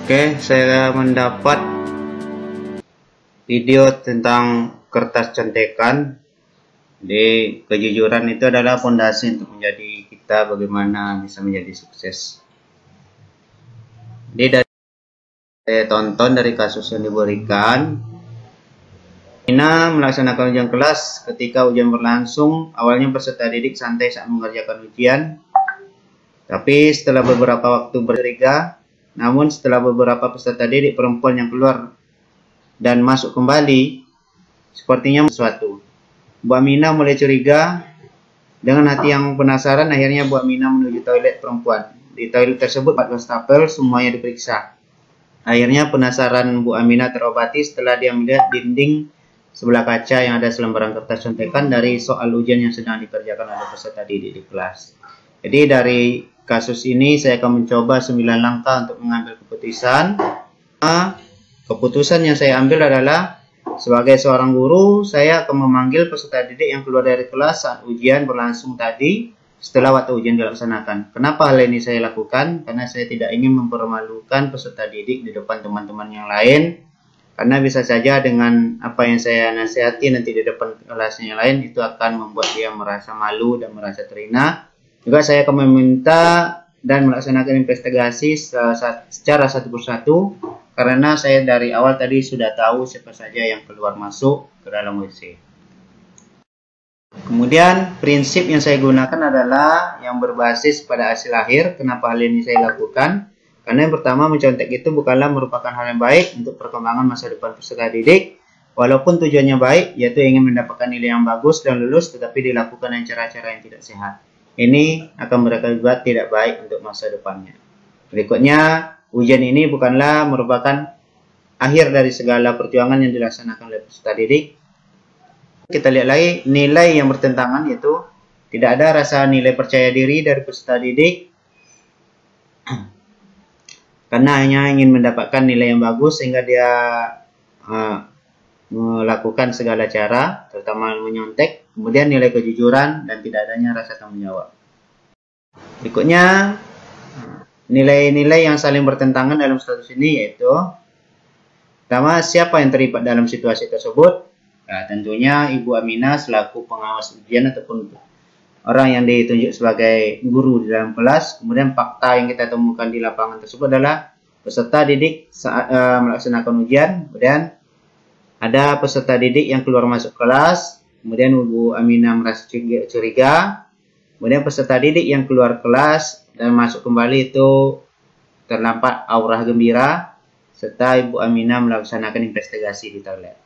Oke, saya mendapat video tentang kertas contekan. Jadi kejujuran itu adalah fondasi untuk menjadi kita bagaimana bisa menjadi sukses. Jadi dari saya tonton dari kasus yang diberikan, Ina melaksanakan ujian kelas. Ketika ujian berlangsung, awalnya peserta didik santai saat mengerjakan ujian. Tapi setelah beberapa waktu bercuriga, namun setelah beberapa peserta didik perempuan yang keluar dan masuk kembali, sepertinya sesuatu. Bu Aminah mulai curiga. Dengan hati yang penasaran, akhirnya Bu Aminah menuju toilet perempuan. Di toilet tersebut 4 wastafel, semuanya diperiksa. Akhirnya penasaran Bu Aminah terobati setelah dia melihat dinding sebelah kaca yang ada selembaran kertas contekan dari soal ujian yang sedang dikerjakan oleh peserta didik di kelas. Jadi dari kasus ini saya akan mencoba 9 langkah untuk mengambil keputusan. Keputusan yang saya ambil adalah sebagai seorang guru, saya akan memanggil peserta didik yang keluar dari kelas saat ujian berlangsung tadi setelah waktu ujian dilaksanakan. Kenapa hal ini saya lakukan? Karena saya tidak ingin mempermalukan peserta didik di depan teman-teman yang lain. Karena bisa saja dengan apa yang saya nasihati nanti di depan kelasnya yang lain, itu akan membuat dia merasa malu dan merasa terhina. Juga saya akan meminta dan melaksanakan investigasi secara satu persatu, karena saya dari awal tadi sudah tahu siapa saja yang keluar masuk ke dalam WC. Kemudian prinsip yang saya gunakan adalah yang berbasis pada hasil akhir. Kenapa hal ini saya lakukan? Karena yang pertama, mencontek itu bukanlah merupakan hal yang baik untuk perkembangan masa depan peserta didik. Walaupun tujuannya baik, yaitu ingin mendapatkan nilai yang bagus dan lulus, tetapi dilakukan dengan cara-cara yang tidak sehat. Ini akan berakibat tidak baik untuk masa depannya. Berikutnya, ujian ini bukanlah merupakan akhir dari segala perjuangan yang dilaksanakan oleh peserta didik. Kita lihat lagi nilai yang bertentangan, yaitu tidak ada rasa nilai percaya diri dari peserta didik karena hanya ingin mendapatkan nilai yang bagus sehingga dia melakukan segala cara, terutama menyontek. Kemudian nilai kejujuran dan tidak adanya rasa tanggung jawab. Berikutnya, nilai-nilai yang saling bertentangan dalam status ini yaitu pertama, siapa yang terlibat dalam situasi tersebut? Nah, tentunya Ibu Aminah selaku pengawas ujian ataupun orang yang ditunjuk sebagai guru di dalam kelas. Kemudian fakta yang kita temukan di lapangan tersebut adalah peserta didik saat melaksanakan ujian. Kemudian ada peserta didik yang keluar masuk kelas. Kemudian Ibu Aminah merasa curiga. Kemudian peserta didik yang keluar kelas dan masuk kembali itu terdapat aura gembira, serta Ibu Aminah melaksanakan investigasi di toilet.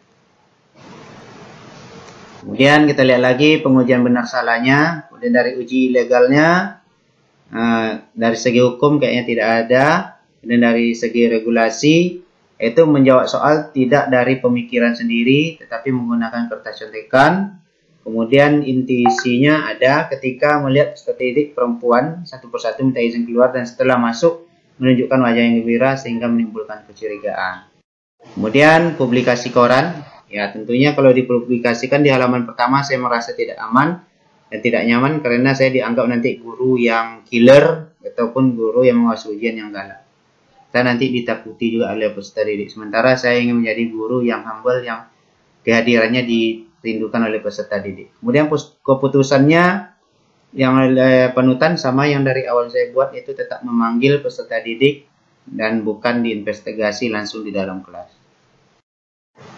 Kemudian kita lihat lagi pengujian benar salahnya. Kemudian dari uji legalnya, dari segi hukum kayaknya tidak ada. Dan dari segi regulasi, itu menjawab soal tidak dari pemikiran sendiri, tetapi menggunakan kertas contekan. Kemudian inti-isinya ada ketika melihat peserta didik perempuan satu persatu minta izin keluar dan setelah masuk menunjukkan wajah yang gembira sehingga menimbulkan kecurigaan. Kemudian publikasi koran. Ya, tentunya kalau dipublikasikan di halaman pertama saya merasa tidak aman dan tidak nyaman karena saya dianggap nanti guru yang killer ataupun guru yang menguasai ujian yang galak. Dan nanti ditakuti juga oleh peserta didik. Sementara saya ingin menjadi guru yang humble, yang kehadirannya dirindukan oleh peserta didik. Kemudian keputusannya yang oleh panutan sama yang dari awal saya buat, itu tetap memanggil peserta didik dan bukan diinvestigasi langsung di dalam kelas.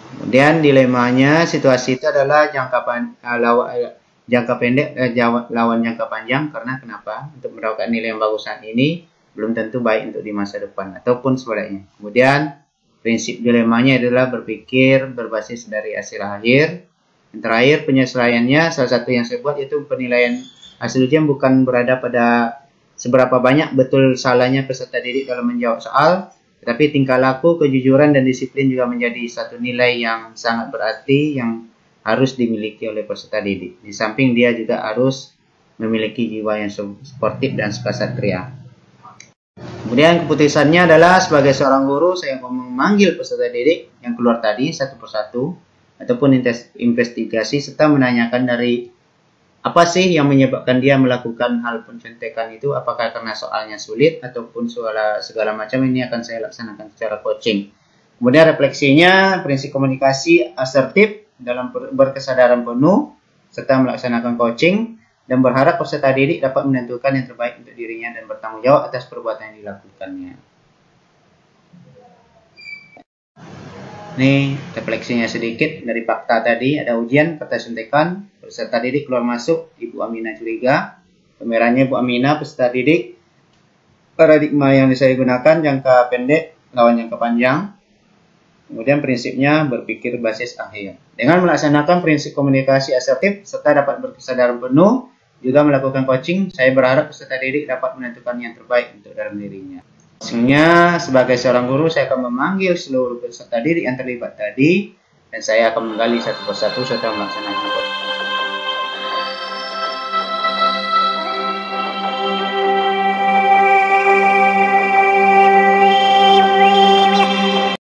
Kemudian dilemanya situasi itu adalah jangka pendek lawan jangka panjang. Karena kenapa? Untuk mendapatkan nilai yang bagus saat ini belum tentu baik untuk di masa depan ataupun sebaliknya. Kemudian prinsip dilemanya adalah berpikir berbasis dari hasil akhir. Yang terakhir, penyesuaiannya salah satu yang saya buat yaitu penilaian hasil ujian bukan berada pada seberapa banyak betul salahnya peserta didik dalam menjawab soal, tetapi tingkah laku, kejujuran, dan disiplin juga menjadi satu nilai yang sangat berarti yang harus dimiliki oleh peserta didik. Di samping dia juga harus memiliki jiwa yang sportif dan kesatria. Kemudian keputusannya adalah sebagai seorang guru saya akan memanggil peserta didik yang keluar tadi satu persatu ataupun investigasi serta menanyakan dari Apa sih yang menyebabkan dia melakukan hal pencontekan itu? Apakah karena soalnya sulit ataupun segala macam? Ini akan saya laksanakan secara coaching. Kemudian refleksinya, prinsip komunikasi asertif dalam berkesadaran penuh serta melaksanakan coaching dan berharap peserta didik dapat menentukan yang terbaik untuk dirinya dan bertanggung jawab atas perbuatan yang dilakukannya. Ini refleksinya sedikit dari fakta tadi. Ada ujian, kata suntikan, peserta didik keluar masuk, Ibu Aminah curiga. Pemerannya Ibu Aminah, peserta didik. Paradigma yang saya gunakan, jangka pendek lawan jangka panjang. Kemudian prinsipnya berpikir basis akhir. Dengan melaksanakan prinsip komunikasi asertif serta dapat berkesadaran penuh, juga melakukan coaching, saya berharap peserta didik dapat menentukan yang terbaik untuk dalam dirinya. Sebenarnya sebagai seorang guru saya akan memanggil seluruh peserta didik yang terlibat tadi dan saya akan menggali satu persatu serta melaksanakan.